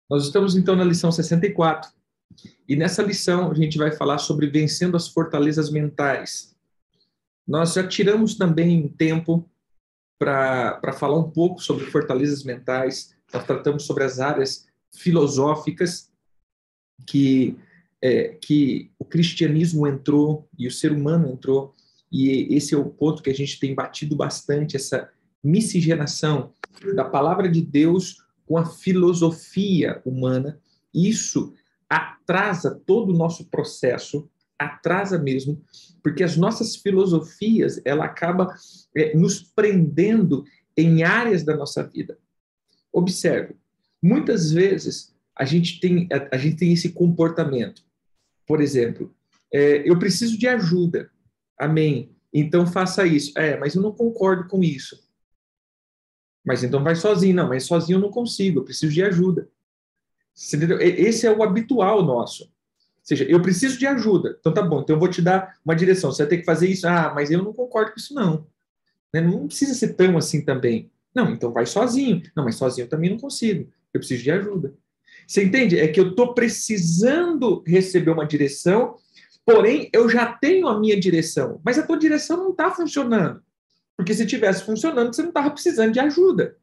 Nós estamos, então, na lição 64. E nessa lição, a gente vai falar sobre vencendo as fortalezas mentais. Nós já tiramos também um tempo para falar um pouco sobre fortalezas mentais. Nós tratamos sobre as áreas filosóficas que o cristianismo entrou e o ser humano entrou. E esse é o ponto que a gente tem batido bastante, essa miscigenação da palavra de Deus com a filosofia humana. Isso atrasa todo o nosso processo, atrasa mesmo, porque as nossas filosofias, ela acaba nos prendendo em áreas da nossa vida. Observe, muitas vezes a gente tem esse comportamento. Por exemplo, eu preciso de ajuda. Amém. Então faça isso. Mas eu não concordo com isso. Mas então vai sozinho. Não, mas sozinho eu não consigo, eu preciso de ajuda. Esse é o habitual nosso. Ou seja, eu preciso de ajuda. Então tá bom, então eu vou te dar uma direção. Você vai ter que fazer isso. Mas eu não concordo com isso não. Não precisa ser tão assim também. Não, então vai sozinho. Não, mas sozinho eu também não consigo. Eu preciso de ajuda. Você entende? É que eu estou precisando receber uma direção, porém eu já tenho a minha direção. Mas a tua direção não está funcionando. Porque se estivesse funcionando, você não estava precisando de ajuda.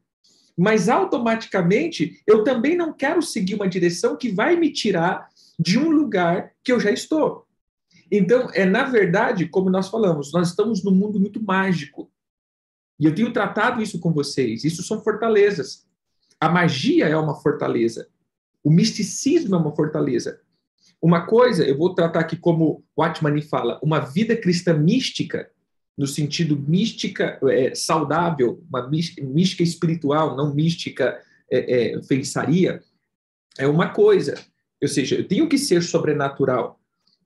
Mas automaticamente eu também não quero seguir uma direção que vai me tirar de um lugar que eu já estou. Então, na verdade, como nós falamos, nós estamos num mundo muito mágico. E eu tenho tratado isso com vocês. Isso são fortalezas. A magia é uma fortaleza. O misticismo é uma fortaleza. Uma coisa, eu vou tratar aqui como o Atmani fala, uma vida cristã mística, no sentido mística saudável, uma mística espiritual, não mística feitiçaria, é uma coisa. Ou seja, eu tenho que ser sobrenatural.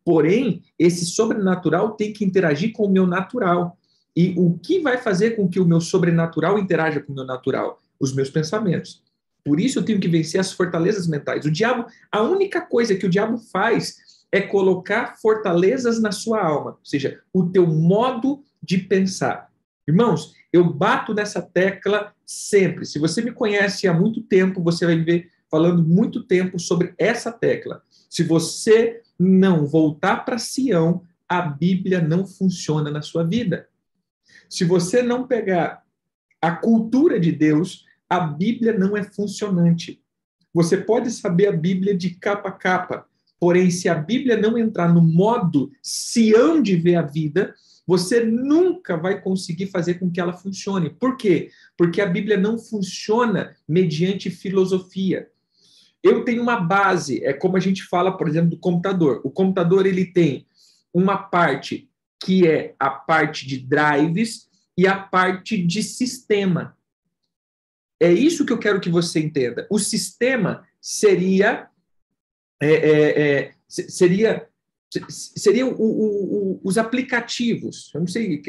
Porém, esse sobrenatural tem que interagir com o meu natural. E o que vai fazer com que o meu sobrenatural interaja com o meu natural? Os meus pensamentos. Por isso eu tenho que vencer as fortalezas mentais. O diabo, a única coisa que o diabo faz é colocar fortalezas na sua alma, ou seja, o teu modo de pensar. Irmãos, eu bato nessa tecla sempre. Se você me conhece há muito tempo, você vai me ver falando muito tempo sobre essa tecla. Se você não voltar para Sião, a Bíblia não funciona na sua vida. Se você não pegar a cultura de Deus, a Bíblia não é funcionante. Você pode saber a Bíblia de capa a capa, porém, se a Bíblia não entrar no modo Sião de ver a vida, você nunca vai conseguir fazer com que ela funcione. Por quê? Porque a Bíblia não funciona mediante filosofia. Eu tenho uma base, é como a gente fala, por exemplo, do computador. O computador ele tem uma parte que é a parte de drives e a parte de sistema. É isso que eu quero que você entenda. O sistema seria os aplicativos. Eu não sei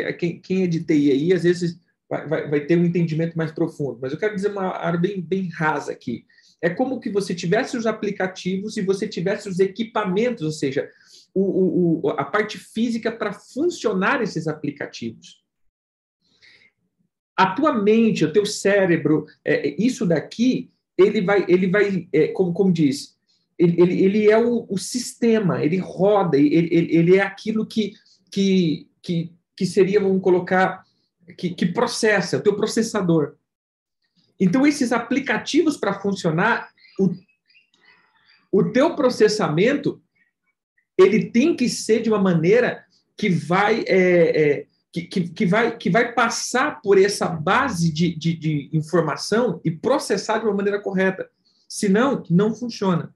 quem é de TI aí, às vezes vai ter um entendimento mais profundo, mas eu quero dizer uma área bem rasa aqui. É como que você tivesse os aplicativos e você tivesse os equipamentos, ou seja, a parte física para funcionar esses aplicativos. A tua mente, o teu cérebro, isso daqui, ele vai como diz, ele é o sistema, ele roda, ele é aquilo que seria, vamos colocar, que processa, o teu processador. Então, esses aplicativos para funcionar, o teu processamento, ele tem que ser de uma maneira que vai... Que vai passar por essa base de informação e processar de uma maneira correta. Senão, não funciona.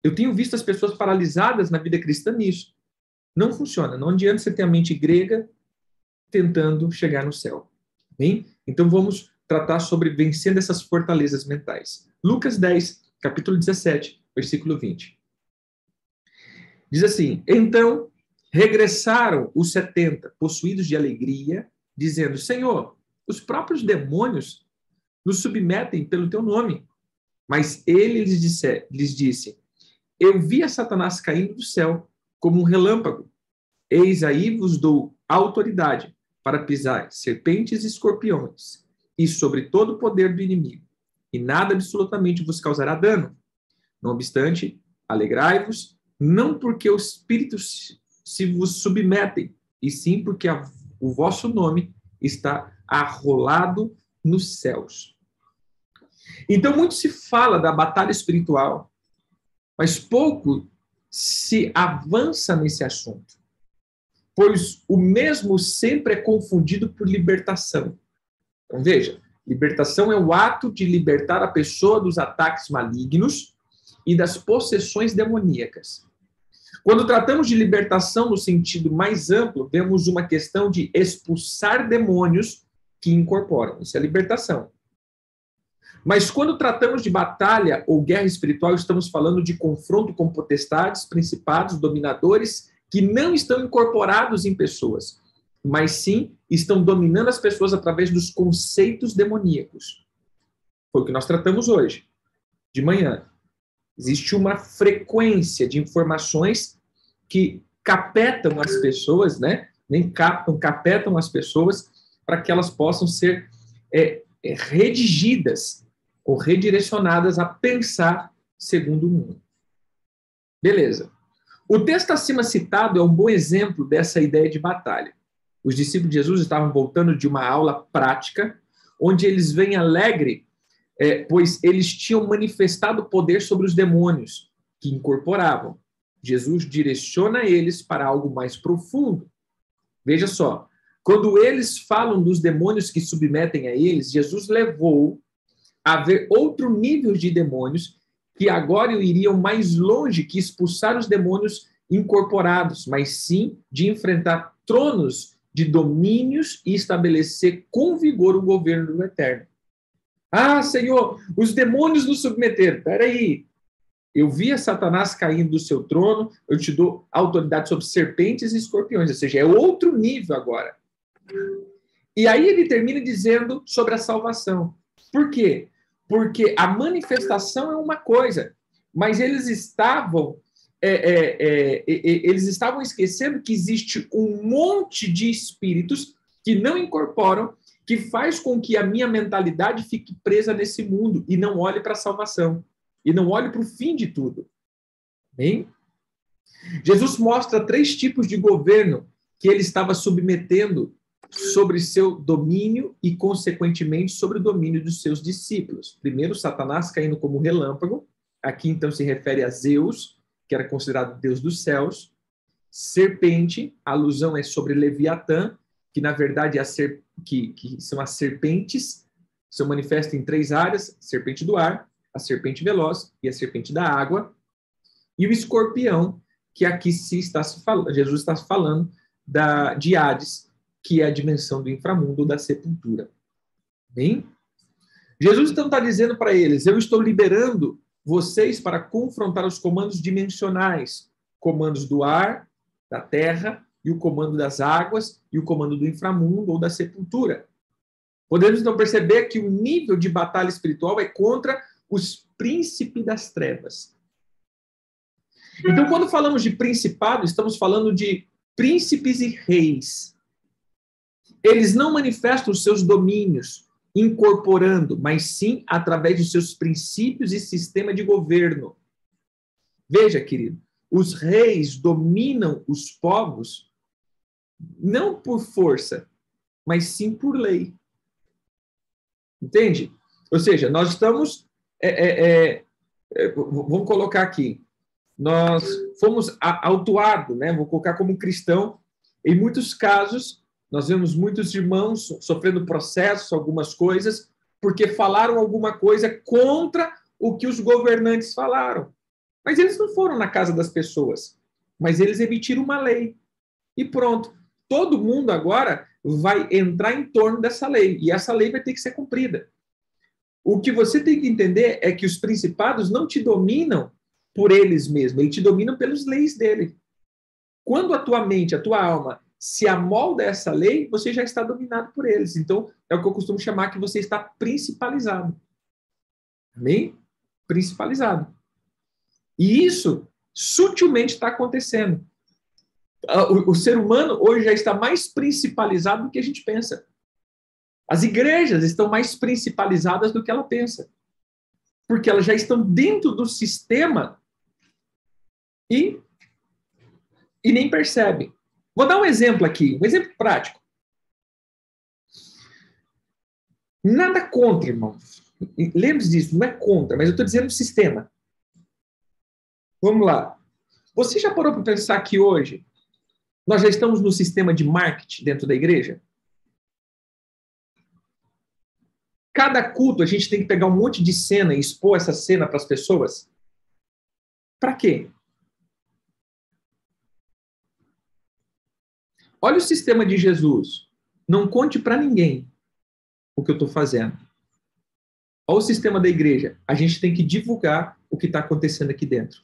Eu tenho visto as pessoas paralisadas na vida cristã nisso. Não funciona. Não adianta você ter a mente grega tentando chegar no céu. Bem? Então, vamos tratar sobre vencendo essas fortalezas mentais. Lucas 10, capítulo 17, versículo 20. Diz assim, então... regressaram os 70, possuídos de alegria, dizendo, Senhor, os próprios demônios nos submetem pelo teu nome. Mas ele lhes disse, eu vi a Satanás caindo do céu como um relâmpago. Eis aí vos dou autoridade para pisar serpentes e escorpiões e sobre todo o poder do inimigo. E nada absolutamente vos causará dano. Não obstante, alegrai-vos, não porque os espíritos se vos submetem, e sim porque o vosso nome está arrolado nos céus. Então, muito se fala da batalha espiritual, mas pouco se avança nesse assunto, pois o mesmo sempre é confundido por libertação. Então, veja, libertação é o ato de libertar a pessoa dos ataques malignos e das possessões demoníacas. Quando tratamos de libertação no sentido mais amplo, vemos uma questão de expulsar demônios que incorporam. Isso é libertação. Mas quando tratamos de batalha ou guerra espiritual, estamos falando de confronto com potestades, principados, dominadores, que não estão incorporados em pessoas, mas sim estão dominando as pessoas através dos conceitos demoníacos. Foi o que nós tratamos hoje, de manhã. Existe uma frequência de informações que capetam as pessoas, né? Nem captam, capetam as pessoas para que elas possam ser redigidas ou redirecionadas a pensar segundo o mundo. Beleza. O texto acima citado é um bom exemplo dessa ideia de batalha. Os discípulos de Jesus estavam voltando de uma aula prática, onde eles vêm alegre, pois eles tinham manifestado poder sobre os demônios que incorporavam. Jesus direciona eles para algo mais profundo. Veja só, quando eles falam dos demônios que submetem a eles, Jesus levou a ver outro nível de demônios que agora iriam mais longe que expulsar os demônios incorporados, mas sim de enfrentar tronos de domínios e estabelecer com vigor o governo do Eterno. Ah, Senhor, os demônios nos submeteram. Espera aí. Eu via Satanás caindo do seu trono, eu te dou autoridade sobre serpentes e escorpiões, ou seja, é outro nível agora. E aí ele termina dizendo sobre a salvação. Por quê? Porque a manifestação é uma coisa, mas eles estavam esquecendo que existe um monte de espíritos que não incorporam, que faz com que a minha mentalidade fique presa nesse mundo e não olhe para a salvação, e não olhe para o fim de tudo. Bem? Jesus mostra 3 tipos de governo que ele estava submetendo sobre seu domínio e, consequentemente, sobre o domínio dos seus discípulos. Primeiro, Satanás caindo como relâmpago. Aqui, então, se refere a Zeus, que era considerado Deus dos céus. Serpente, a alusão é sobre Leviatã, que, na verdade, que são as serpentes, se manifestam em 3 áreas: serpente do ar, a serpente veloz e a serpente da água. E o escorpião, que aqui Jesus está falando de Hades, que é a dimensão do inframundo, da sepultura. Bem? Jesus então está dizendo para eles: eu estou liberando vocês para confrontar os comandos dimensionais, comandos do ar, da terra, e o comando das águas, e o comando do inframundo ou da sepultura. Podemos então perceber que o nível de batalha espiritual é contra os príncipes das trevas. Então, quando falamos de principado, estamos falando de príncipes e reis. Eles não manifestam os seus domínios incorporando, mas sim através de seus princípios e sistema de governo. Veja, querido, os reis dominam os povos não por força, mas sim por lei. Entende? Ou seja, nós estamos... vamos colocar aqui. Nós fomos autuados, né? Vou colocar como cristão. Em muitos casos, nós vemos muitos irmãos sofrendo processos, algumas coisas, porque falaram alguma coisa contra o que os governantes falaram. Mas eles não foram na casa das pessoas, mas eles emitiram uma lei. E pronto. Todo mundo agora vai entrar em torno dessa lei, e essa lei vai ter que ser cumprida. O que você tem que entender é que os principados não te dominam por eles mesmos, eles te dominam pelas leis dele. Quando a tua mente, a tua alma se amolda a essa lei, você já está dominado por eles. Então, é o que eu costumo chamar que você está principalizado. Amém? Principalizado. E isso sutilmente está acontecendo. O ser humano hoje já está mais principalizado do que a gente pensa. As igrejas estão mais principalizadas do que ela pensa. porque elas já estão dentro do sistema e nem percebem. Vou dar um exemplo aqui, um exemplo prático. Nada contra, irmãos. Lembre-se disso, não é contra, mas eu estou dizendo sistema. Vamos lá. Você já parou para pensar que hoje nós já estamos no sistema de marketing dentro da igreja? Cada culto a gente tem que pegar um monte de cena e expor essa cena para as pessoas? Para quê? Olha o sistema de Jesus. Não conte para ninguém o que eu estou fazendo. Olha o sistema da igreja. A gente tem que divulgar o que está acontecendo aqui dentro.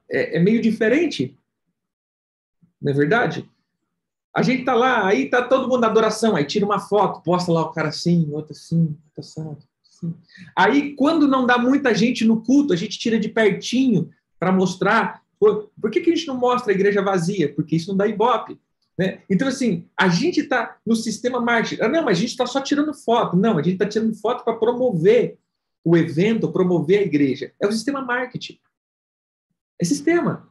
É meio diferente, não é verdade? A gente tá lá, aí tá todo mundo na adoração, aí tira uma foto, posta lá o cara assim, outro assim, assim. Aí, quando não dá muita gente no culto, a gente tira de pertinho para mostrar. Por que a gente não mostra a igreja vazia? Porque isso não dá ibope. Né? Então, assim, a gente está no sistema marketing. Não, mas a gente está só tirando foto. Não, a gente está tirando foto para promover o evento, promover a igreja. É o sistema marketing. É sistema.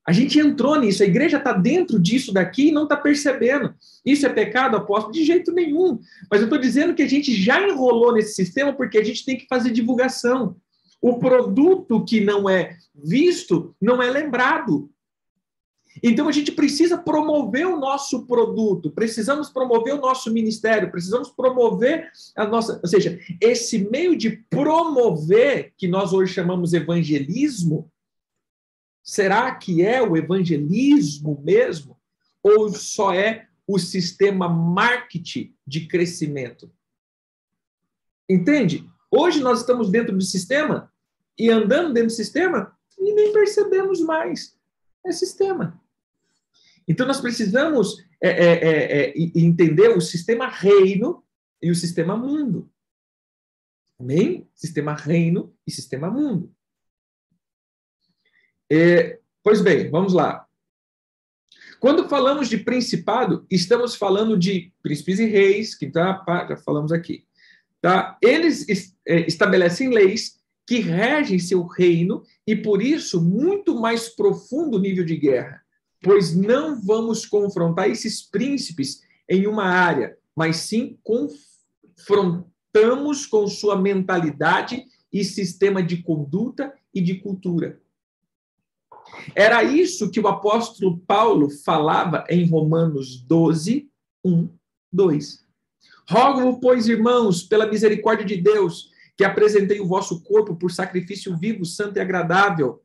A gente entrou nisso, a igreja está dentro disso daqui e não está percebendo. Isso é pecado, apóstolo? De jeito nenhum. Mas eu estou dizendo que a gente já enrolou nesse sistema porque a gente tem que fazer divulgação. O produto que não é visto não é lembrado. Então a gente precisa promover o nosso produto, precisamos promover o nosso ministério, precisamos promover a nossa... Ou seja, esse meio de promover, que nós hoje chamamos evangelismo, será que é o evangelismo mesmo? Ou só é o sistema marketing de crescimento? Entende? Hoje nós estamos dentro do sistema e andando dentro do sistema e nem percebemos mais. É sistema. Então nós precisamos entender o sistema reino e o sistema mundo. Amém? Sistema reino e sistema mundo. Pois bem, vamos lá. Quando falamos de principado, estamos falando de príncipes e reis, que já falamos aqui. Tá? Eles estabelecem leis que regem seu reino e, por isso, muito mais profundo nível de guerra, pois não vamos confrontar esses príncipes em uma área, mas sim confrontamos com sua mentalidade e sistema de conduta e de cultura. Era isso que o apóstolo Paulo falava em Romanos 12, 1, 2. Rogo, pois, irmãos, pela misericórdia de Deus, que apresentei o vosso corpo por sacrifício vivo, santo e agradável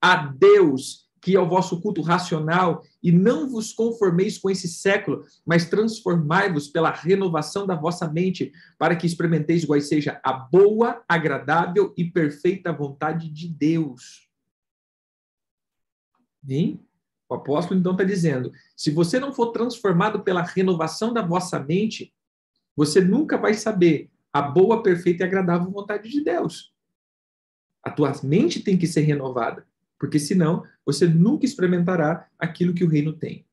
a Deus, que é o vosso culto racional, e não vos conformeis com esse século, mas transformai-vos pela renovação da vossa mente, para que experimenteis qual seja a boa, agradável e perfeita vontade de Deus. Bem, o apóstolo então está dizendo, se você não for transformado pela renovação da vossa mente, você nunca vai saber a boa, perfeita e agradável vontade de Deus. A tua mente tem que ser renovada, porque senão você nunca experimentará aquilo que o reino tem.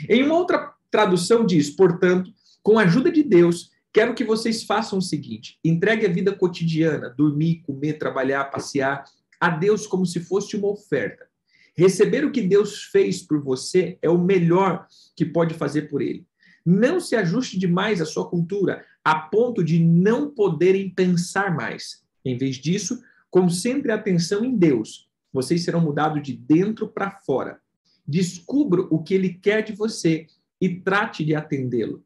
Em uma outra tradução diz, portanto, com a ajuda de Deus, quero que vocês façam o seguinte, entregue a vida cotidiana, dormir, comer, trabalhar, passear, a Deus como se fosse uma oferta. Receber o que Deus fez por você é o melhor que pode fazer por ele. Não se ajuste demais à sua cultura, a ponto de não poderem pensar mais. Em vez disso, concentre a atenção em Deus. Vocês serão mudados de dentro para fora. Descubra o que ele quer de você e trate de atendê-lo.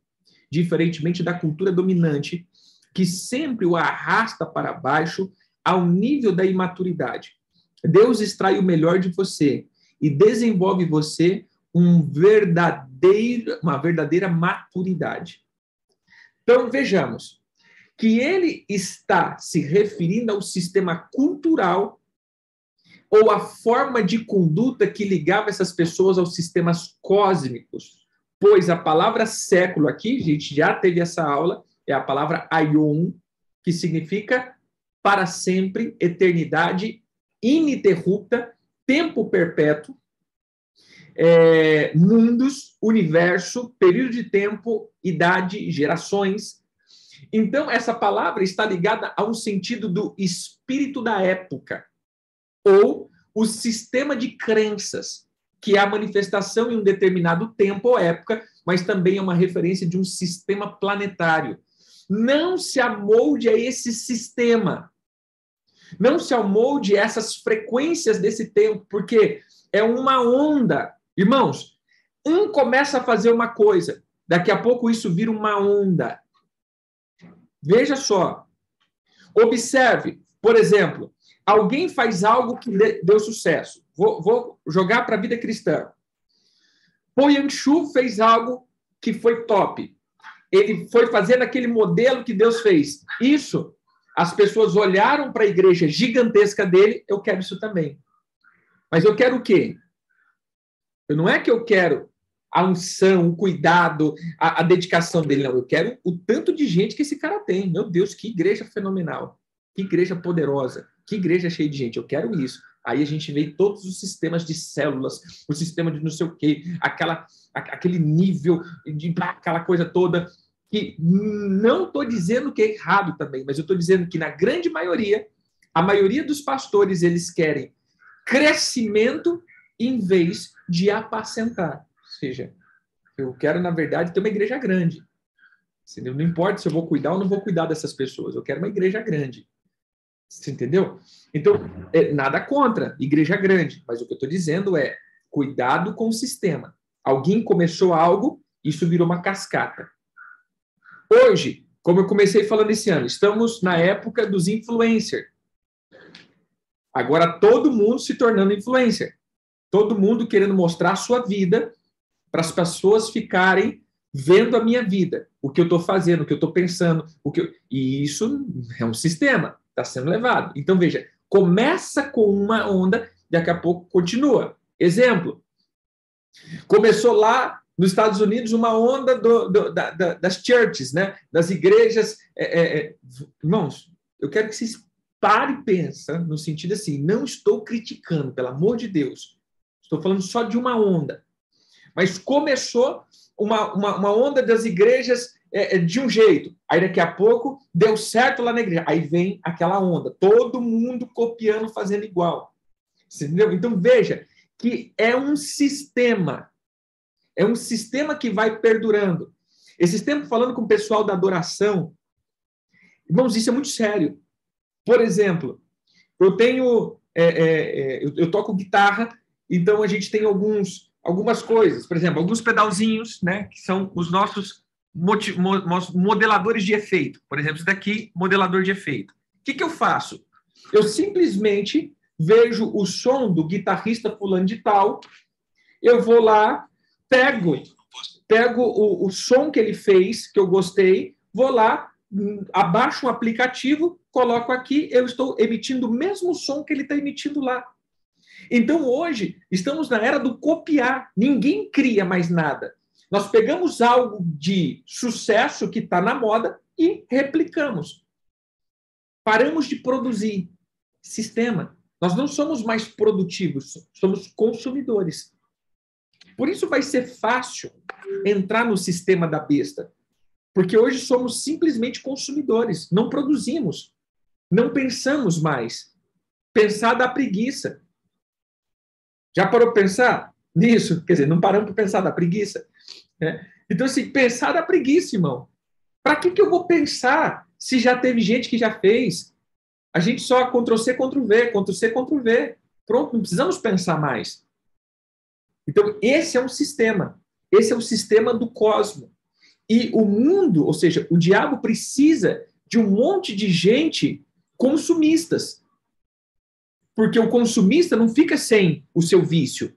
Diferentemente da cultura dominante, que sempre o arrasta para baixo ao nível da imaturidade. Deus extrai o melhor de você e desenvolve você uma verdadeira maturidade. Então, vejamos que ele está se referindo ao sistema cultural ou à forma de conduta que ligava essas pessoas aos sistemas cósmicos. Pois a palavra século aqui, a gente já teve essa aula, é a palavra aion, que significa para sempre, eternidade ininterrupta, tempo perpétuo, mundos, universo, período de tempo, idade, gerações. Então, essa palavra está ligada a um sentido do espírito da época, ou o sistema de crenças, que é a manifestação em um determinado tempo ou época, mas também é uma referência de um sistema planetário. Não se amolde a esse sistema. Não se amolde a essas frequências desse tempo, porque é uma onda. Irmãos, um começa a fazer uma coisa, daqui a pouco isso vira uma onda. Veja só. Observe, por exemplo, alguém faz algo que deu sucesso. Vou jogar para a vida cristã. Po Yangshu fez algo que foi top. Ele foi fazendo aquele modelo que Deus fez. Isso, as pessoas olharam para a igreja gigantesca dele, eu quero isso também. Mas eu quero o quê? Não é que eu quero a unção, o cuidado, a dedicação dele, não. Eu quero o tanto de gente que esse cara tem. Meu Deus, que igreja fenomenal. Que igreja poderosa. Que igreja cheia de gente. Eu quero isso. Aí a gente vê todos os sistemas de células, o sistema de não sei o quê, aquele nível, aquela coisa toda, que não estou dizendo que é errado também, mas eu estou dizendo que na grande maioria, a maioria dos pastores, eles querem crescimento em vez de apacentar. Ou seja, eu quero, na verdade, ter uma igreja grande. Não importa se eu vou cuidar ou não vou cuidar dessas pessoas, eu quero uma igreja grande. Você entendeu? Então, nada contra igreja grande, mas o que eu estou dizendo é cuidado com o sistema. Alguém começou algo, isso virou uma cascata. Hoje, como eu comecei falando esse ano, estamos na época dos influencers. Agora todo mundo se tornando influencer. Todo mundo querendo mostrar a sua vida para as pessoas ficarem vendo a minha vida, o que eu estou fazendo, o que eu estou pensando. E isso é um sistema, está sendo levado. Então, veja, começa com uma onda, daqui a pouco continua. Exemplo, começou lá nos Estados Unidos uma onda das churches, né? Das igrejas. Irmãos, eu quero que vocês parem e pensem no sentido assim, não estou criticando, pelo amor de Deus. Estou falando só de uma onda. Mas começou uma onda das igrejas de um jeito. Aí, daqui a pouco, deu certo lá na igreja. Aí vem aquela onda. Todo mundo copiando, fazendo igual. Entendeu? Então, veja que é um sistema. É um sistema que vai perdurando. Esses tempos, falando com o pessoal da adoração, irmãos, isso é muito sério. Por exemplo, eu tenho... eu toco guitarra, então a gente tem algumas coisas, por exemplo, alguns pedalzinhos, né, que são os nossos modeladores de efeito. Por exemplo, esse daqui, modelador de efeito. O que eu faço? Eu simplesmente vejo o som do guitarrista fulano de tal, eu vou lá, pego o som que ele fez, que eu gostei, vou lá, abaixo um aplicativo, coloco aqui, eu estou emitindo o mesmo som que ele está emitindo lá. Então, hoje, estamos na era do copiar. Ninguém cria mais nada. Nós pegamos algo de sucesso que está na moda e replicamos. Paramos de produzir. Sistema. Nós não somos mais produtivos, somos consumidores. Por isso vai ser fácil entrar no sistema da besta. Porque hoje somos simplesmente consumidores. Não produzimos. Não pensamos mais. Pensar dá preguiça. Já parou para pensar nisso? Quer dizer, não paramos para pensar da preguiça? Né? Então, assim, pensar da preguiça, irmão. Para que eu vou pensar se já teve gente que já fez? A gente só Ctrl-C, Ctrl-V, Ctrl-C, Ctrl-V. Pronto, não precisamos pensar mais. Então, esse é um sistema. Esse é o sistema do cosmos. E o mundo, ou seja, o diabo precisa de um monte de gente consumistas. Porque o consumista não fica sem o seu vício.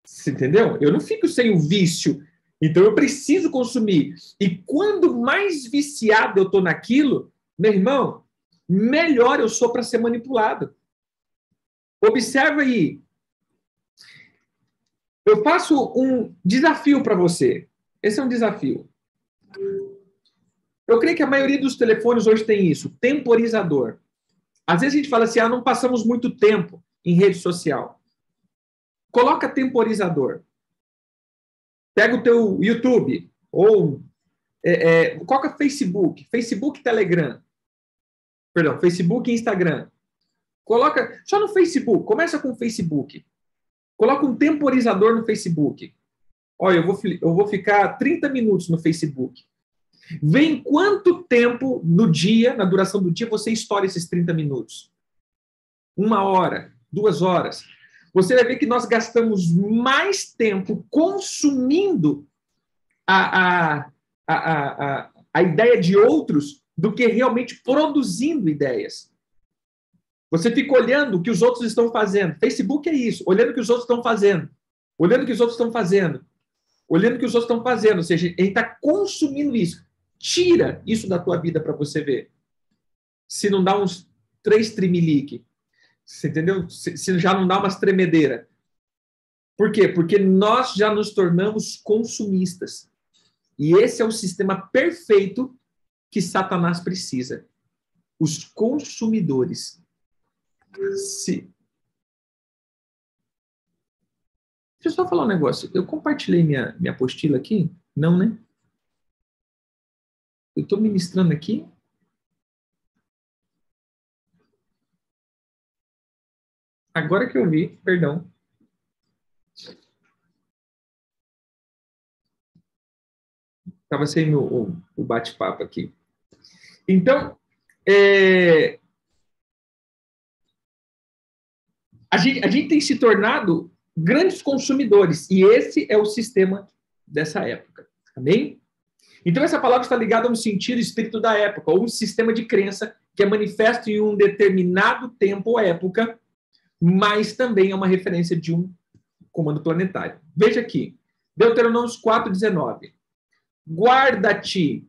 Você entendeu? Eu não fico sem o vício. Então, eu preciso consumir. E quando mais viciado eu estou naquilo, meu irmão, melhor eu sou para ser manipulado. Observa aí. Eu faço um desafio para você. Esse é um desafio. Eu creio que a maioria dos telefones hoje tem isso, temporizador. Às vezes a gente fala assim, não passamos muito tempo em rede social. Coloca temporizador. Pega o teu YouTube ou Qual que é o Facebook? Facebook e Telegram. Perdão, Facebook e Instagram. Coloca só no Facebook, começa com o Facebook. Coloca um temporizador no Facebook. Olha, eu vou ficar 30 minutos no Facebook. Vê em quanto tempo no dia, na duração do dia, você estoura esses 30 minutos. 1 hora, 2 horas. Você vai ver que nós gastamos mais tempo consumindo a ideia de outros do que realmente produzindo ideias. Você fica olhando o que os outros estão fazendo. Facebook é isso, olhando o que os outros estão fazendo. Olhando o que os outros estão fazendo. Olhando o que os outros estão fazendo. Ou seja, ele está consumindo isso. Tira isso da tua vida para você ver. Se não dá uns 3 trimelique. Você entendeu? Se já não dá umas tremedeiras. Por quê? Porque nós já nos tornamos consumistas. E esse é o sistema perfeito que Satanás precisa. Os consumidores. Deixa eu só falar um negócio. Eu compartilhei minha apostila aqui? Não, né? Eu estou ministrando aqui. Agora que eu vi, perdão. Estava sem o bate-papo aqui. Então, a gente tem se tornado grandes consumidores, e esse é o sistema dessa época. Amém? Então, essa palavra está ligada a um sentido espírito da época, ou um sistema de crença que é manifesto em um determinado tempo ou época, mas também é uma referência de um comando planetário. Veja aqui, Deuteronômio 4:19. Guarda-te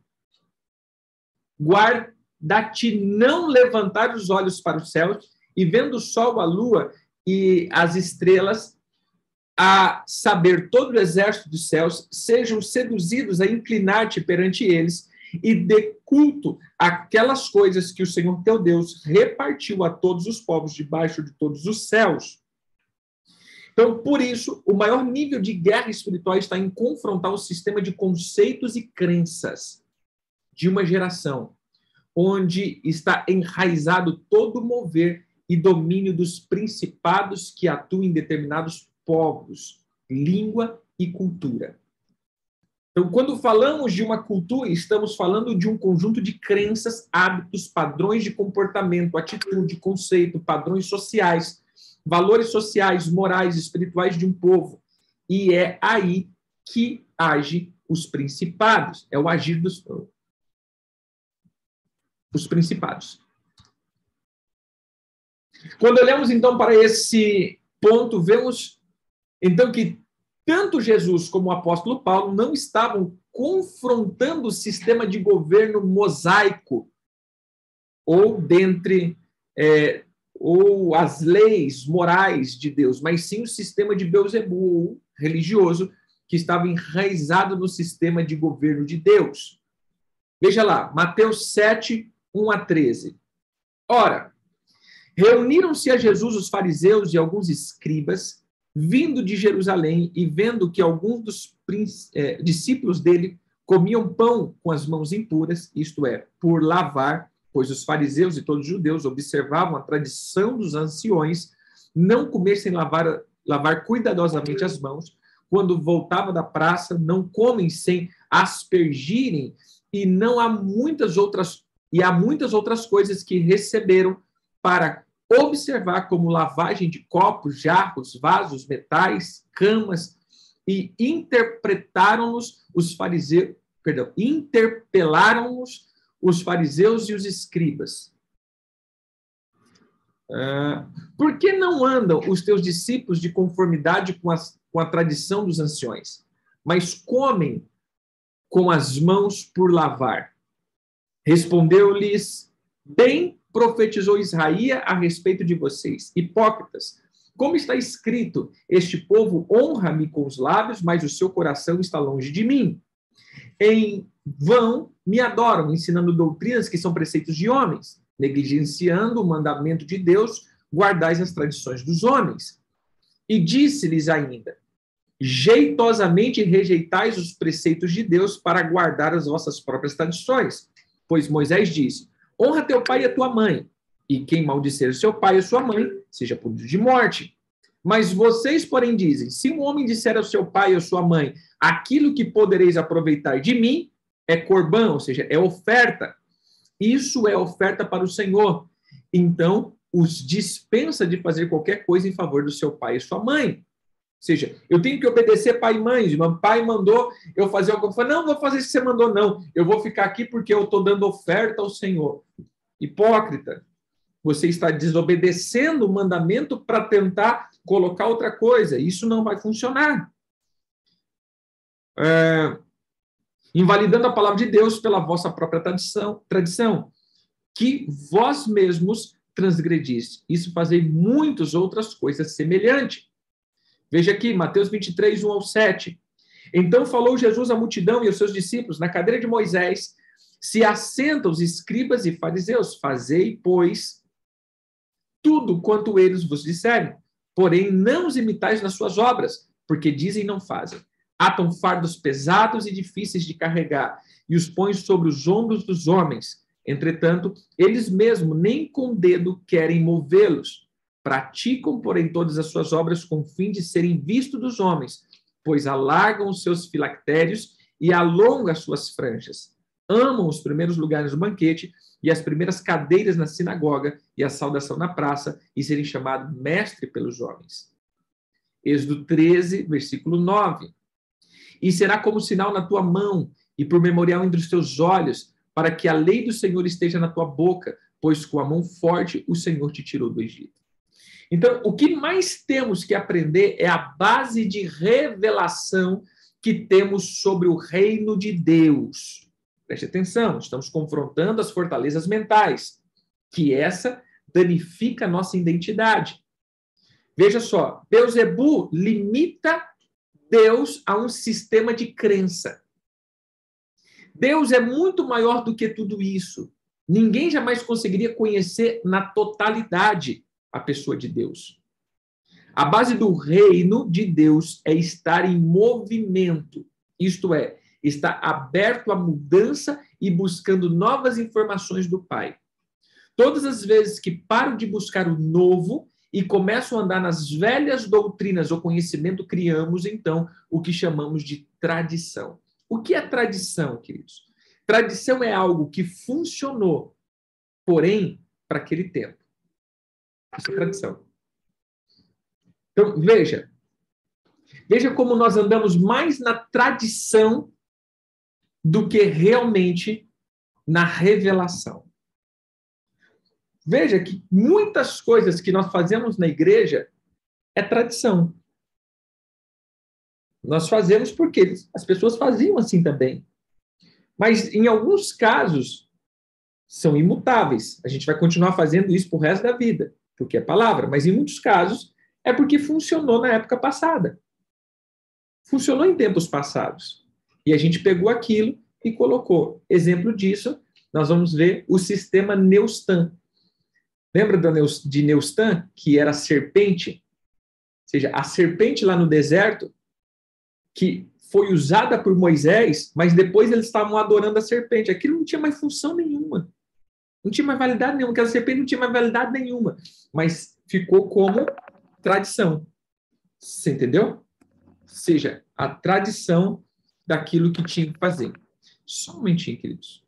não levantar os olhos para os céus e vendo o sol, a lua e as estrelas, a saber todo o exército dos céus, sejam seduzidos a inclinar-te perante eles e dê culto àquelas coisas que o Senhor teu Deus repartiu a todos os povos debaixo de todos os céus. Então, por isso, o maior nível de guerra espiritual está em confrontar o sistema de conceitos e crenças de uma geração, onde está enraizado todo o mover e domínio dos principados que atuam em determinados povos, língua e cultura. Então, quando falamos de uma cultura, estamos falando de um conjunto de crenças, hábitos, padrões de comportamento, atitude, conceito, padrões sociais, valores sociais, morais, espirituais de um povo. E é aí que age os principados. É o agir dos principados. Quando olhamos, então, para esse ponto, vemos, então, que tanto Jesus como o apóstolo Paulo não estavam confrontando o sistema de governo mosaico ou ou as leis morais de Deus, mas sim o sistema de Beelzebul, religioso, que estava enraizado no sistema de governo de Deus. Veja lá, Mateus 7, 1-13. Ora, reuniram-se a Jesus os fariseus e alguns escribas, vindo de Jerusalém e vendo que alguns dos discípulos dele comiam pão com as mãos impuras, isto é, por lavar, pois os fariseus e todos os judeus observavam a tradição dos anciões não comer sem lavar cuidadosamente as mãos, quando voltava da praça, não comem sem aspergirem, e há muitas outras coisas que receberam para observar, como lavagem de copos, jarros, vasos, metais, camas, e interpelaram-nos os fariseus e os escribas. Por que não andam os teus discípulos de conformidade com a tradição dos anciões, mas comem com as mãos por lavar? Respondeu-lhes: bem profetizou Isaías a respeito de vocês, hipócritas. Como está escrito, este povo honra-me com os lábios, mas o seu coração está longe de mim. Em vão me adoram, ensinando doutrinas que são preceitos de homens, negligenciando o mandamento de Deus, guardais as tradições dos homens. E disse-lhes ainda: jeitosamente rejeitais os preceitos de Deus para guardar as vossas próprias tradições. Pois Moisés disse: honra teu pai e a tua mãe, e quem maldizer o seu pai e a sua mãe, seja punido de morte. Mas vocês, porém, dizem: se um homem disser ao seu pai ou à sua mãe, aquilo que podereis aproveitar de mim é corbã, ou seja, é oferta. Isso é oferta para o Senhor. Então, os dispensa de fazer qualquer coisa em favor do seu pai e sua mãe. Ou seja, eu tenho que obedecer pai e mãe. Meu pai mandou eu fazer algo. Eu falei, não vou fazer isso que você mandou, não. Eu vou ficar aqui porque eu estou dando oferta ao Senhor. Hipócrita. Você está desobedecendo o mandamento para tentar colocar outra coisa. Isso não vai funcionar. Invalidando a palavra de Deus pela vossa própria tradição, que vós mesmos transgrediste. Isso fazei muitas outras coisas semelhantes. Veja aqui, Mateus 23, 1 ao 7. Então falou Jesus à multidão e aos seus discípulos, na cadeira de Moisés, se assentam os escribas e fariseus, fazei, pois, tudo quanto eles vos disserem, porém não os imitais nas suas obras, porque dizem e não fazem. Atam fardos pesados e difíceis de carregar, e os põem sobre os ombros dos homens. Entretanto, eles mesmos nem com o dedo querem movê-los. Praticam, porém, todas as suas obras com o fim de serem vistos dos homens, pois alargam os seus filactérios e alongam as suas franjas. Amam os primeiros lugares do banquete e as primeiras cadeiras na sinagoga e a saudação na praça e serem chamados mestre pelos homens. Êxodo 13, versículo 9. E será como sinal na tua mão e por memorial entre os teus olhos, para que a lei do Senhor esteja na tua boca, pois com a mão forte o Senhor te tirou do Egito. Então, o que mais temos que aprender é a base de revelação que temos sobre o reino de Deus. Preste atenção, estamos confrontando as fortalezas mentais, que essa danifica a nossa identidade. Veja só, Beelzebu limita Deus a um sistema de crença. Deus é muito maior do que tudo isso. Ninguém jamais conseguiria conhecer na totalidade a pessoa de Deus. A base do reino de Deus é estar em movimento, isto é, estar aberto à mudança e buscando novas informações do Pai. Todas as vezes que paro de buscar o novo e começo a andar nas velhas doutrinas ou conhecimento, criamos, então, o que chamamos de tradição. O que é tradição, queridos? Tradição é algo que funcionou, porém, para aquele tempo. Isso é tradição. Então, veja como nós andamos mais na tradição do que realmente na revelação. Veja que muitas coisas que nós fazemos na igreja é tradição. Nós fazemos porque as pessoas faziam assim também. Mas, em alguns casos, são imutáveis. A gente vai continuar fazendo isso pro resto da vida, porque é palavra. Mas, em muitos casos, é porque funcionou na época passada. Funcionou em tempos passados. E a gente pegou aquilo e colocou. Exemplo disso, nós vamos ver o sistema Neustan. Lembra de Neustan, que era a serpente? Ou seja, a serpente lá no deserto, que foi usada por Moisés, mas depois eles estavam adorando a serpente. Aquilo não tinha mais função nenhuma. Não tinha mais validade nenhuma. Aquela serpente não tinha mais validade nenhuma. Mas ficou como tradição. Você entendeu? Ou seja, a tradição daquilo que tinha que fazer. Só um momentinho, queridos.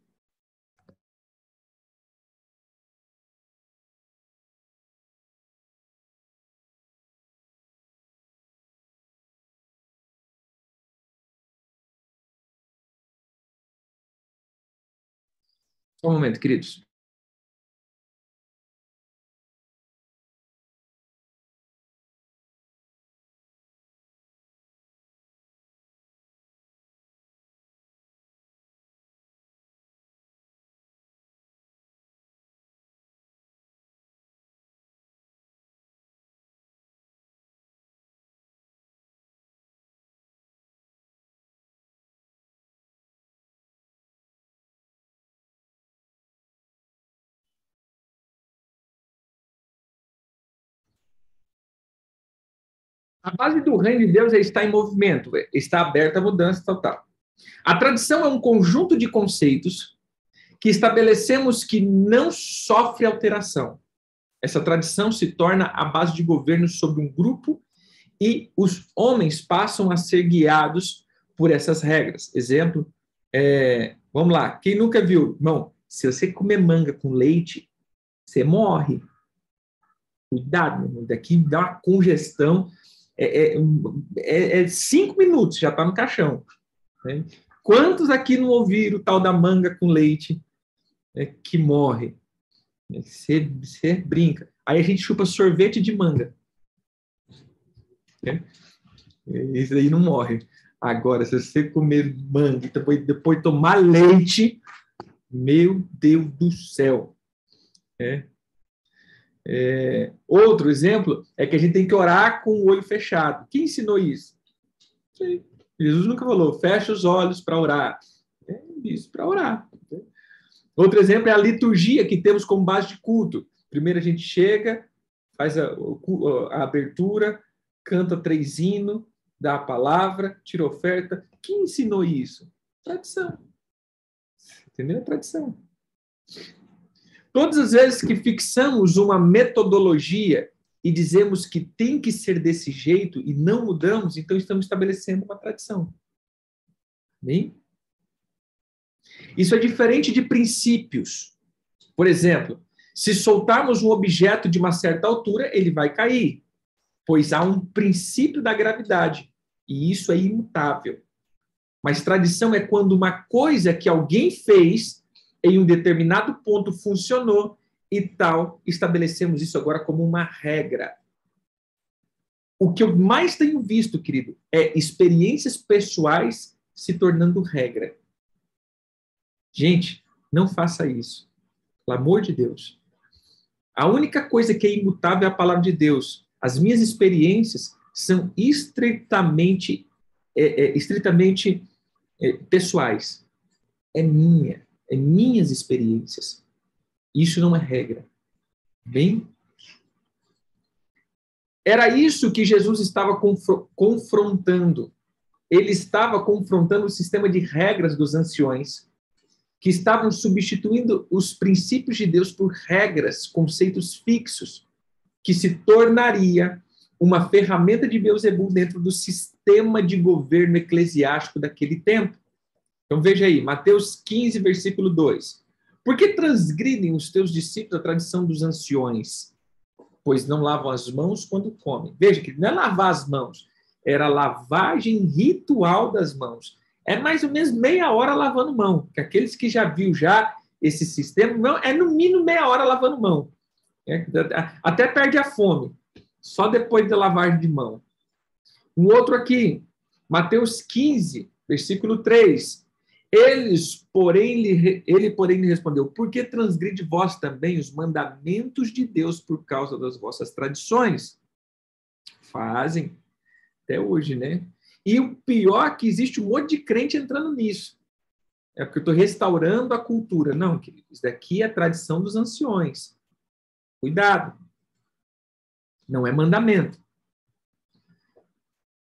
Só um momento, queridos. A base do reino de Deus está em movimento, está aberta à mudança total. A tradição é um conjunto de conceitos que estabelecemos que não sofre alteração. Essa tradição se torna a base de governo sobre um grupo e os homens passam a ser guiados por essas regras. Exemplo, vamos lá, quem nunca viu? Irmão, se você comer manga com leite, você morre. Cuidado, meu, daqui dá uma congestão. 5 minutos, já está no caixão. Né? Quantos aqui não ouviram o tal da manga com leite que morre? Você brinca. Aí a gente chupa sorvete de manga. Isso aí não morre. Agora, se você comer manga e depois tomar leite, meu Deus do céu. Outro exemplo é que a gente tem que orar com o olho fechado. Quem ensinou isso? Jesus nunca falou, fecha os olhos para orar. Isso, para orar. Outro exemplo é a liturgia que temos como base de culto. Primeiro a gente chega, faz a abertura, canta 3 hinos, dá a palavra, tira a oferta. Quem ensinou isso? Tradição. Entendeu? Tradição. Todas as vezes que fixamos uma metodologia e dizemos que tem que ser desse jeito e não mudamos, então estamos estabelecendo uma tradição. Bem? Isso é diferente de princípios. Por exemplo, se soltarmos um objeto de uma certa altura, ele vai cair, pois há um princípio da gravidade, e isso é imutável. Mas tradição é quando uma coisa que alguém fez em um determinado ponto funcionou e tal, estabelecemos isso agora como uma regra. O que eu mais tenho visto, querido, é experiências pessoais se tornando regra. Gente, não faça isso. Pelo amor de Deus. A única coisa que é imutável é a palavra de Deus. As minhas experiências são estritamente pessoais. É minhas experiências. Isso não é regra. Bem? Era isso que Jesus estava confrontando. Ele estava confrontando o sistema de regras dos anciões, que estavam substituindo os princípios de Deus por regras, conceitos fixos, que se tornaria uma ferramenta de Beelzebul dentro do sistema de governo eclesiástico daquele tempo. Então veja aí, Mateus 15, versículo 2. Por que transgridem os teus discípulos a tradição dos anciões? Pois não lavam as mãos quando comem. Veja que não é lavar as mãos, era lavagem ritual das mãos. É mais ou menos meia hora lavando mão. Que aqueles que já viu já esse sistema, é no mínimo meia hora lavando mão. Até perde a fome. Só depois da lavagem de mão. Um outro aqui, Mateus 15, versículo 3. Ele, porém, lhe respondeu, por que transgride vós também os mandamentos de Deus por causa das vossas tradições? Fazem. Até hoje, né? E o pior é que existe um monte de crente entrando nisso. É porque eu estou restaurando a cultura. Não, querido, isso daqui é a tradição dos anciões. Cuidado. Não é mandamento.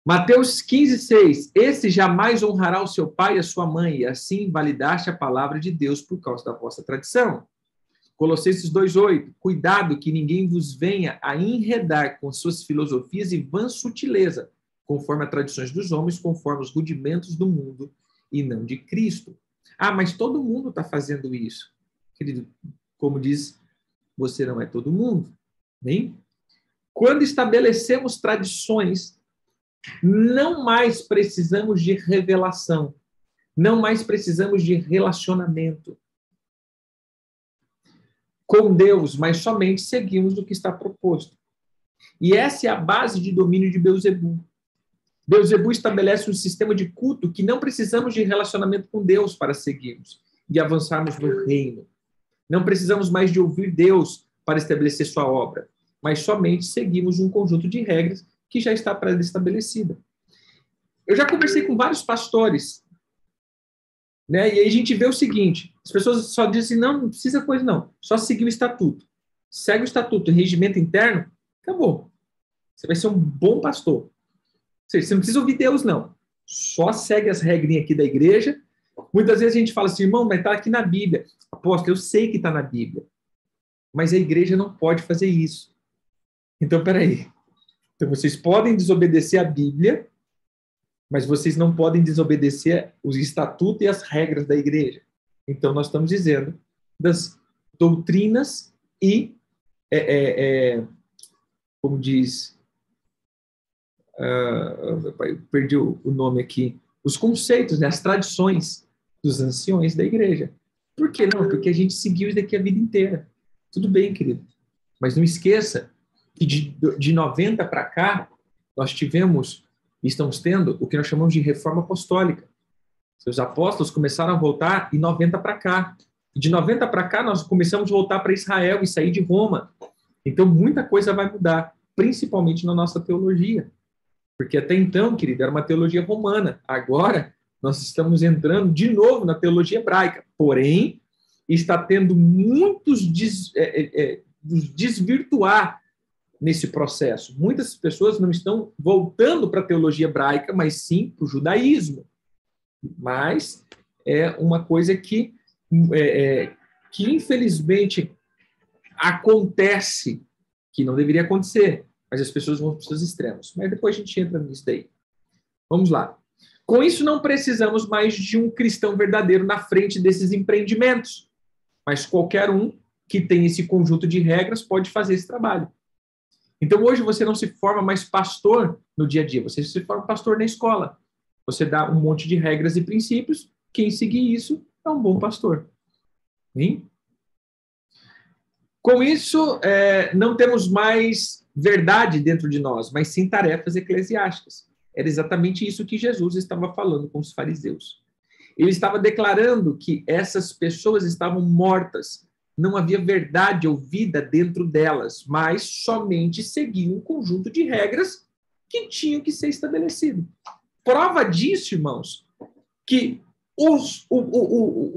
Mateus 15, 6. Esse jamais honrará o seu pai e a sua mãe, e assim invalidaste a palavra de Deus por causa da vossa tradição. Colossenses 2,8. Cuidado que ninguém vos venha a enredar com suas filosofias e vã sutileza, conforme as tradições dos homens, conforme os rudimentos do mundo e não de Cristo. Ah, mas todo mundo está fazendo isso. Querido, como diz, você não é todo mundo. Bem? Quando estabelecemos tradições, não mais precisamos de revelação, não mais precisamos de relacionamento com Deus, mas somente seguimos o que está proposto. E essa é a base de domínio de Beelzebul. Beelzebul estabelece um sistema de culto que não precisamos de relacionamento com Deus para seguirmos e avançarmos no reino. Não precisamos mais de ouvir Deus para estabelecer sua obra, mas somente seguimos um conjunto de regras que já está pré-estabelecida. Eu já conversei com vários pastores, né? E aí a gente vê o seguinte, as pessoas só dizem, não precisa coisa não, só seguir o estatuto. Segue o estatuto, o regimento interno, acabou. Você vai ser um bom pastor. seja, você não precisa ouvir Deus, não. Só segue as regrinhas aqui da igreja. Muitas vezes a gente fala assim, irmão, mas está aqui na Bíblia. Apóstolo, eu sei que está na Bíblia. Mas a igreja não pode fazer isso. Então, peraí. Então, vocês podem desobedecer a Bíblia, mas vocês não podem desobedecer os estatutos e as regras da igreja. Então, nós estamos dizendo das doutrinas e, como diz, eu perdi o nome aqui, os conceitos, né, as tradições dos anciões da igreja. Por que não? Porque a gente seguiu isso daqui a vida inteira. Tudo bem, querido. Mas não esqueça que de 90 para cá, nós tivemos e estamos tendo o que nós chamamos de reforma apostólica. Os apóstolos começaram a voltar em 90 para cá. E de 90 para cá, nós começamos a voltar para Israel e sair de Roma. Então, muita coisa vai mudar, principalmente na nossa teologia. Porque até então, querido, era uma teologia romana. Agora, nós estamos entrando de novo na teologia hebraica. Porém, está tendo muitos desvirtuar nesse processo. Muitas pessoas não estão voltando para a teologia hebraica, mas sim para o judaísmo. Mas é uma coisa que infelizmente acontece, que não deveria acontecer, mas as pessoas vão para os seus extremos. Mas depois a gente entra nisso daí. Vamos lá. Com isso, não precisamos mais de um cristão verdadeiro na frente desses empreendimentos, mas qualquer um que tem esse conjunto de regras pode fazer esse trabalho. Então, hoje você não se forma mais pastor no dia a dia, você se forma pastor na escola. Você dá um monte de regras e princípios, quem seguir isso é um bom pastor. Hein? Com isso, não temos mais verdade dentro de nós, mas sim tarefas eclesiásticas. Era exatamente isso que Jesus estava falando com os fariseus. Ele estava declarando que essas pessoas estavam mortas, não havia verdade ou vida dentro delas, mas somente seguiam um conjunto de regras que tinham que ser estabelecido. Prova disso, irmãos, que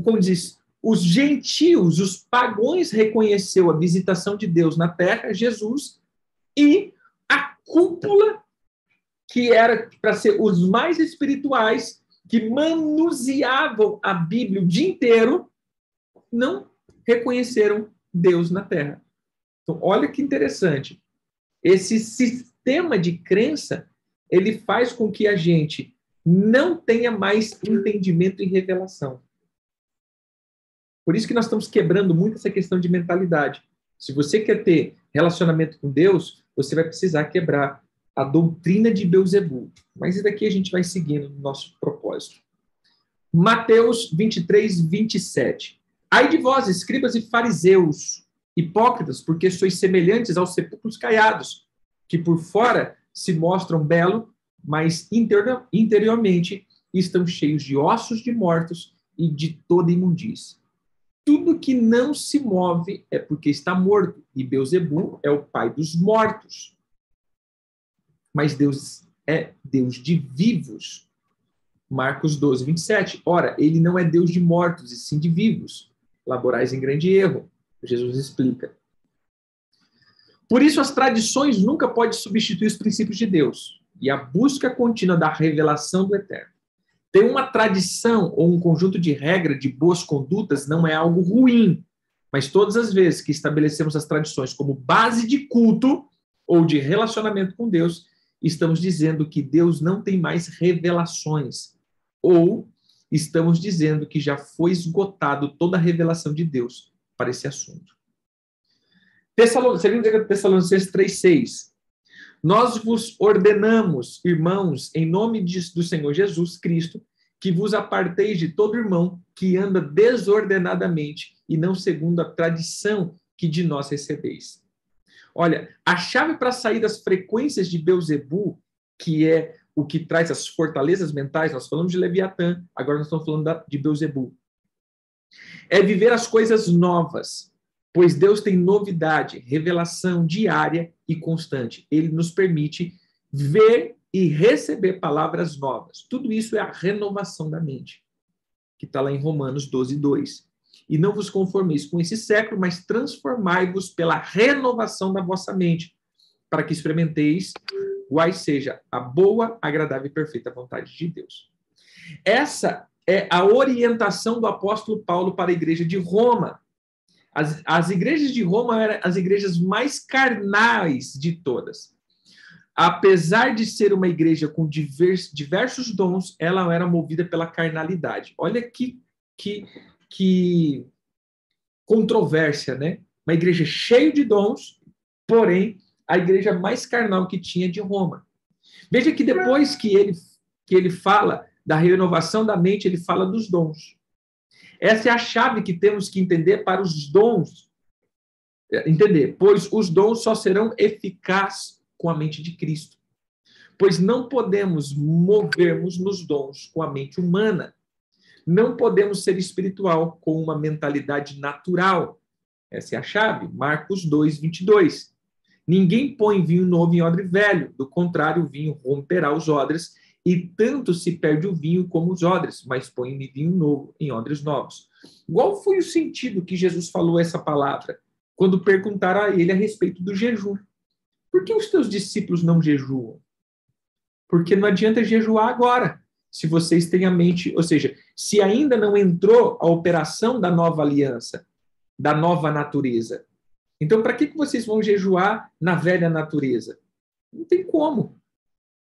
como diz, os gentios, os pagãos reconheceu a visitação de Deus na terra, Jesus, e a cúpula, que era para ser os mais espirituais, que manuseavam a Bíblia o dia inteiro, não reconheceram Deus na terra. Então, olha que interessante. Esse sistema de crença, ele faz com que a gente não tenha mais entendimento e revelação. Por isso que nós estamos quebrando muito essa questão de mentalidade. Se você quer ter relacionamento com Deus, você vai precisar quebrar a doutrina de Beelzebul. Mas isso daqui a gente vai seguindo no nosso propósito. Mateus 23, 27. Ai de vós, escribas e fariseus, hipócritas, porque sois semelhantes aos sepulcros caiados, que por fora se mostram belos, mas interiormente estão cheios de ossos de mortos e de toda imundícia. Tudo que não se move é porque está morto, e Beelzebul é o pai dos mortos. Mas Deus é Deus de vivos. Marcos 12, 27. Ora, ele não é Deus de mortos, e sim de vivos. Laborais em grande erro. Jesus explica. Por isso, as tradições nunca podem substituir os princípios de Deus e a busca contínua da revelação do Eterno. Ter uma tradição ou um conjunto de regras de boas condutas não é algo ruim, mas todas as vezes que estabelecemos as tradições como base de culto ou de relacionamento com Deus, estamos dizendo que Deus não tem mais revelações, ou estamos dizendo que já foi esgotado toda a revelação de Deus para esse assunto. 2 Tessalonicenses 3,6. Nós vos ordenamos, irmãos, em nome do Senhor Jesus Cristo, que vos aparteis de todo irmão que anda desordenadamente e não segundo a tradição que de nós recebeis. Olha, a chave para sair das frequências de Beelzebul, que é o que traz as fortalezas mentais, nós falamos de Leviatã, agora nós estamos falando de Beelzebul, é viver as coisas novas, pois Deus tem novidade, revelação diária e constante. Ele nos permite ver e receber palavras novas. Tudo isso é a renovação da mente, que está lá em Romanos 12, 2. E não vos conformeis com esse século, mas transformai-vos pela renovação da vossa mente, para que experimenteis qual seja a boa, agradável e perfeita vontade de Deus. Essa é a orientação do apóstolo Paulo para a igreja de Roma. As igrejas de Roma eram as igrejas mais carnais de todas. Apesar de ser uma igreja com diversos dons, ela era movida pela carnalidade. Olha que controvérsia, né? Uma igreja cheia de dons, porém, a igreja mais carnal que tinha de Roma. Veja que depois que ele fala da renovação da mente, ele fala dos dons. Essa é a chave que temos que entender para os dons. Entender, pois os dons só serão eficazes com a mente de Cristo. Pois não podemos movermos nos dons com a mente humana. Não podemos ser espiritual com uma mentalidade natural. Essa é a chave. Marcos 2, 22. Ninguém põe vinho novo em odre velho. Do contrário, o vinho romperá os odres, e tanto se perde o vinho como os odres, mas põe vinho novo em odres novos. Qual foi o sentido que Jesus falou essa palavra quando perguntaram a ele a respeito do jejum? Por que os teus discípulos não jejuam? Porque não adianta jejuar agora, se vocês têm a mente, ou seja, se ainda não entrou a operação da nova aliança, da nova natureza. Então, para que vocês vão jejuar na velha natureza? Não tem como.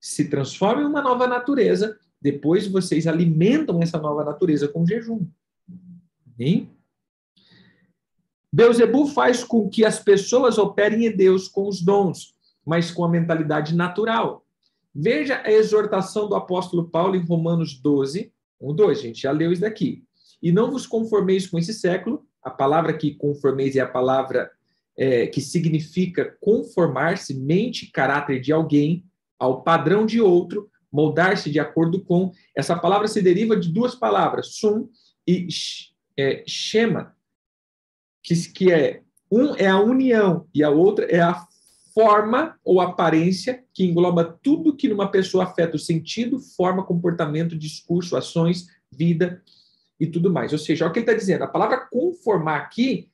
Se transforma em uma nova natureza, depois vocês alimentam essa nova natureza com jejum. Hein? Beelzebul faz com que as pessoas operem em Deus com os dons, mas com a mentalidade natural. Veja a exortação do apóstolo Paulo em Romanos 12, 1, 2, gente, já leu isso daqui. E não vos conformeis com esse século, a palavra que conformeis é a palavra que significa conformar-se, mente, caráter de alguém, ao padrão de outro, moldar-se de acordo com. Essa palavra se deriva de duas palavras, sum e shema, que um é a união e a outra é a forma ou aparência que engloba tudo que numa pessoa afeta o sentido, forma, comportamento, discurso, ações, vida e tudo mais. Ou seja, olha o que ele está dizendo. A palavra conformar aqui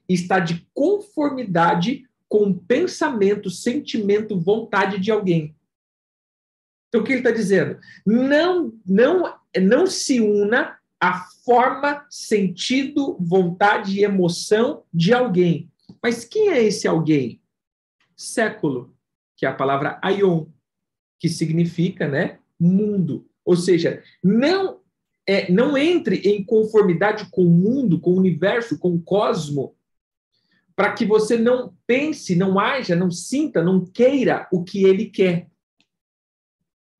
está de conformidade com o pensamento, sentimento, vontade de alguém. Então, o que ele está dizendo? Não se una à forma, sentido, vontade e emoção de alguém. Mas quem é esse alguém? Século, que é a palavra aion, que significa, né, mundo. Ou seja, não entre em conformidade com o mundo, com o universo, com o cosmo, para que você não pense, não haja, não sinta, não queira o que ele quer.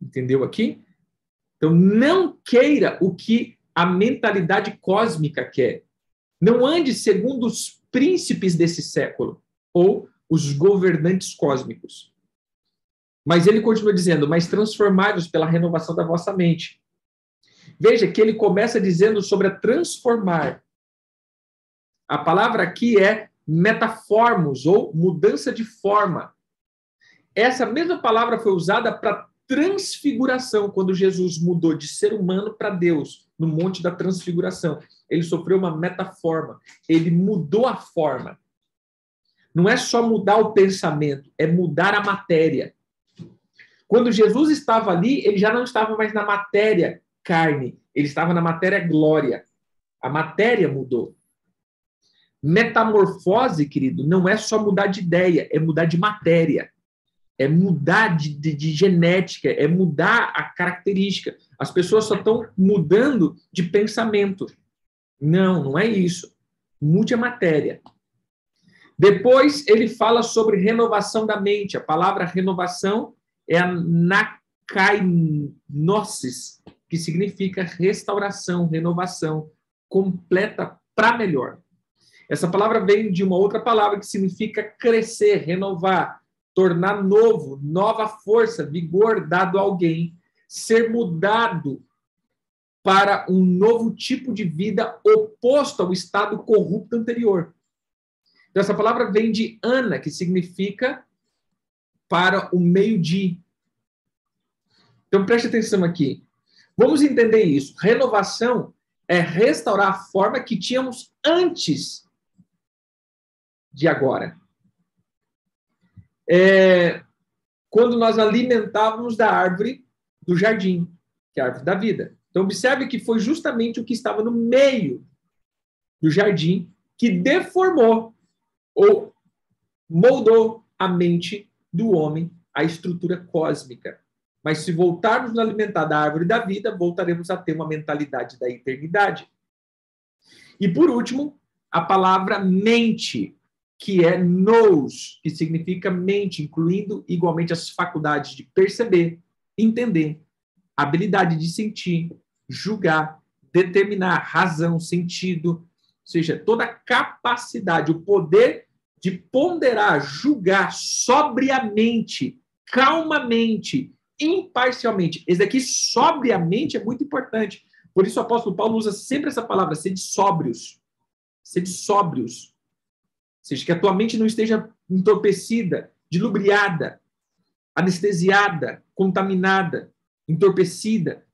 Entendeu aqui? Então, não queira o que a mentalidade cósmica quer. Não ande segundo os príncipes desse século, ou os governantes cósmicos. Mas ele continua dizendo, mas transformai-vos pela renovação da vossa mente. Veja que ele começa dizendo sobre a transformar. A palavra aqui é metaformos, ou mudança de forma. Essa mesma palavra foi usada para transfiguração, quando Jesus mudou de ser humano para Deus, no Monte da Transfiguração. Ele sofreu uma metaforma, ele mudou a forma. Não é só mudar o pensamento, é mudar a matéria. Quando Jesus estava ali, ele já não estava mais na matéria carne, ele estava na matéria glória. A matéria mudou. Metamorfose, querido, não é só mudar de ideia, é mudar de matéria. É mudar de genética, é mudar a característica. As pessoas só estão mudando de pensamento. Não é isso. Mude a matéria. Depois ele fala sobre renovação da mente. A palavra renovação é a nakainosis, que significa restauração, renovação, completa para melhor. Essa palavra vem de uma outra palavra que significa crescer, renovar, tornar novo, nova força, vigor dado a alguém, ser mudado para um novo tipo de vida oposto ao estado corrupto anterior. Então, essa palavra vem de ana, que significa para o meio-dia. Então, preste atenção aqui. Vamos entender isso. Renovação é restaurar a forma que tínhamos antes de agora. quando nós alimentávamos da árvore do jardim, que é a árvore da vida. Então, observe que foi justamente o que estava no meio do jardim que deformou ou moldou a mente do homem, a estrutura cósmica. Mas se voltarmos a alimentar da árvore da vida, voltaremos a ter uma mentalidade da eternidade. E por último, a palavra mente, que é nous, que significa mente, incluindo igualmente as faculdades de perceber, entender, habilidade de sentir, julgar, determinar razão, sentido, ou seja, toda a capacidade, o poder de ponderar, julgar sobriamente, calmamente, imparcialmente. Esse daqui, sobriamente, é muito importante. Por isso o apóstolo Paulo usa sempre essa palavra, sede sóbrios. Sede sóbrios. Ou seja, que a tua mente não esteja entorpecida, dilubriada, anestesiada, contaminada, entorpecida.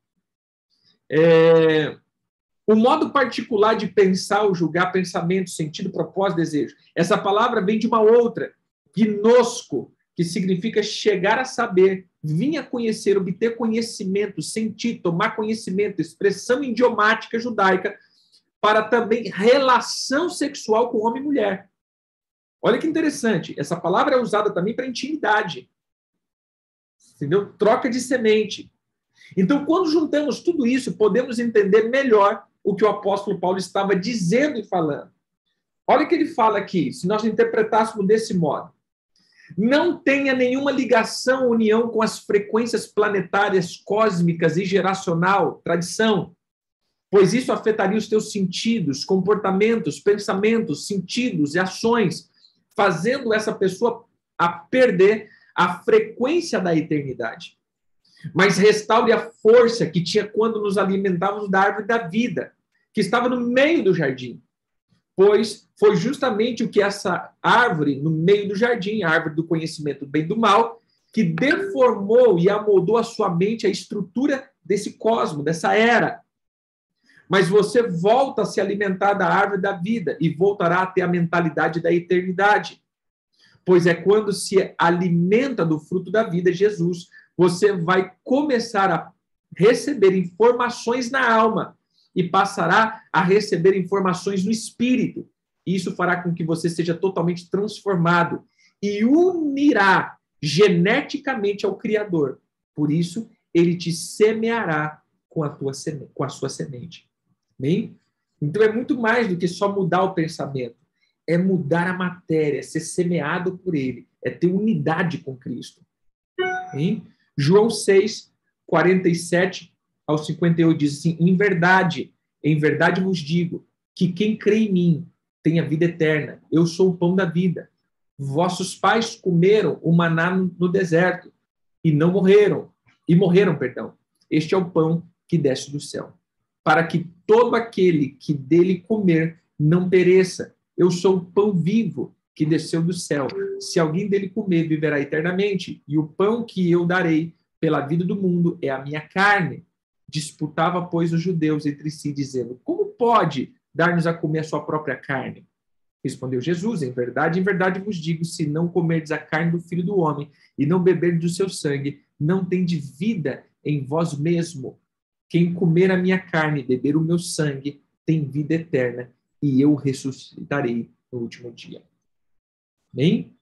O modo particular de pensar ou julgar pensamento, sentido, propósito, desejo. Essa palavra vem de uma outra, gnosco, que significa chegar a saber, vir a conhecer, obter conhecimento, sentir, tomar conhecimento, expressão idiomática judaica, para também relação sexual com homem e mulher. Olha que interessante, essa palavra é usada também para intimidade. Entendeu? Troca de semente. Então, quando juntamos tudo isso, podemos entender melhor o que o apóstolo Paulo estava dizendo e falando. Olha o que ele fala aqui, se nós interpretássemos desse modo. Não tenha nenhuma ligação, união com as frequências planetárias, cósmicas e geracional, tradição, pois isso afetaria os teus sentidos, comportamentos, pensamentos, sentidos e ações, fazendo essa pessoa a perder a frequência da eternidade. Mas restaure a força que tinha quando nos alimentávamos da árvore da vida, que estava no meio do jardim. Pois foi justamente o que essa árvore, no meio do jardim, a árvore do conhecimento do bem e do mal, que deformou e amoldou a sua mente, a estrutura desse cosmos, dessa era. Mas você volta a se alimentar da árvore da vida e voltará a ter a mentalidade da eternidade. Pois é quando se alimenta do fruto da vida, Jesus, você vai começar a receber informações na alma e passará a receber informações no espírito. Isso fará com que você seja totalmente transformado e unirá geneticamente ao Criador. Por isso, ele te semeará com a sua semente. Bem? Então, é muito mais do que só mudar o pensamento. É mudar a matéria, é ser semeado por ele, é ter unidade com Cristo. Bem? João 6, 47 ao 58 diz assim, em verdade vos digo, que quem crê em mim tem a vida eterna. Eu sou o pão da vida. Vossos pais comeram o maná no deserto e morreram. Este é o pão que desce do céu, para que todo aquele que dele comer não pereça. Eu sou o pão vivo que desceu do céu. Se alguém dele comer, viverá eternamente. E o pão que eu darei pela vida do mundo é a minha carne. Disputava, pois, os judeus entre si, dizendo, como pode dar-nos a comer a sua própria carne? Respondeu Jesus, em verdade vos digo, se não comerdes a carne do Filho do Homem e não beberdes do seu sangue, não tendes vida em vós mesmo. Quem comer a minha carne e beber o meu sangue tem vida eterna, e eu ressuscitarei no último dia. Bem?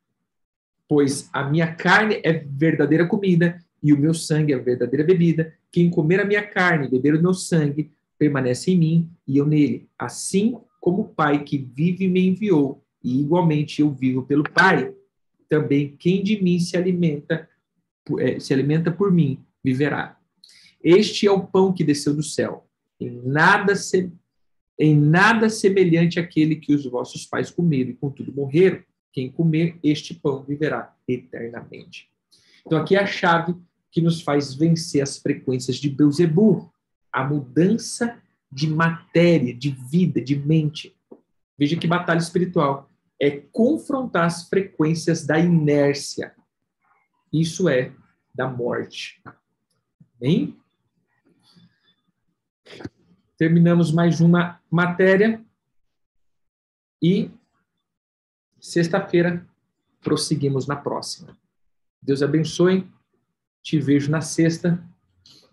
Pois a minha carne é verdadeira comida e o meu sangue é verdadeira bebida. Quem comer a minha carne e beber o meu sangue permanece em mim e eu nele. Assim como o Pai que vive me enviou, e igualmente eu vivo pelo Pai, também quem de mim se alimenta por mim, viverá. Este é o pão que desceu do céu. Em nada semelhante àquele que os vossos pais comeram e contudo morreram. Quem comer este pão viverá eternamente. Então aqui é a chave que nos faz vencer as frequências de Beelzebul, a mudança de matéria, de vida, de mente. Veja que batalha espiritual é confrontar as frequências da inércia. Isso é da morte. Bem? Terminamos mais uma matéria e sexta-feira prosseguimos na próxima. Deus abençoe. Te vejo na sexta.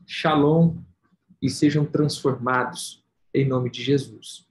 Shalom e sejam transformados em nome de Jesus.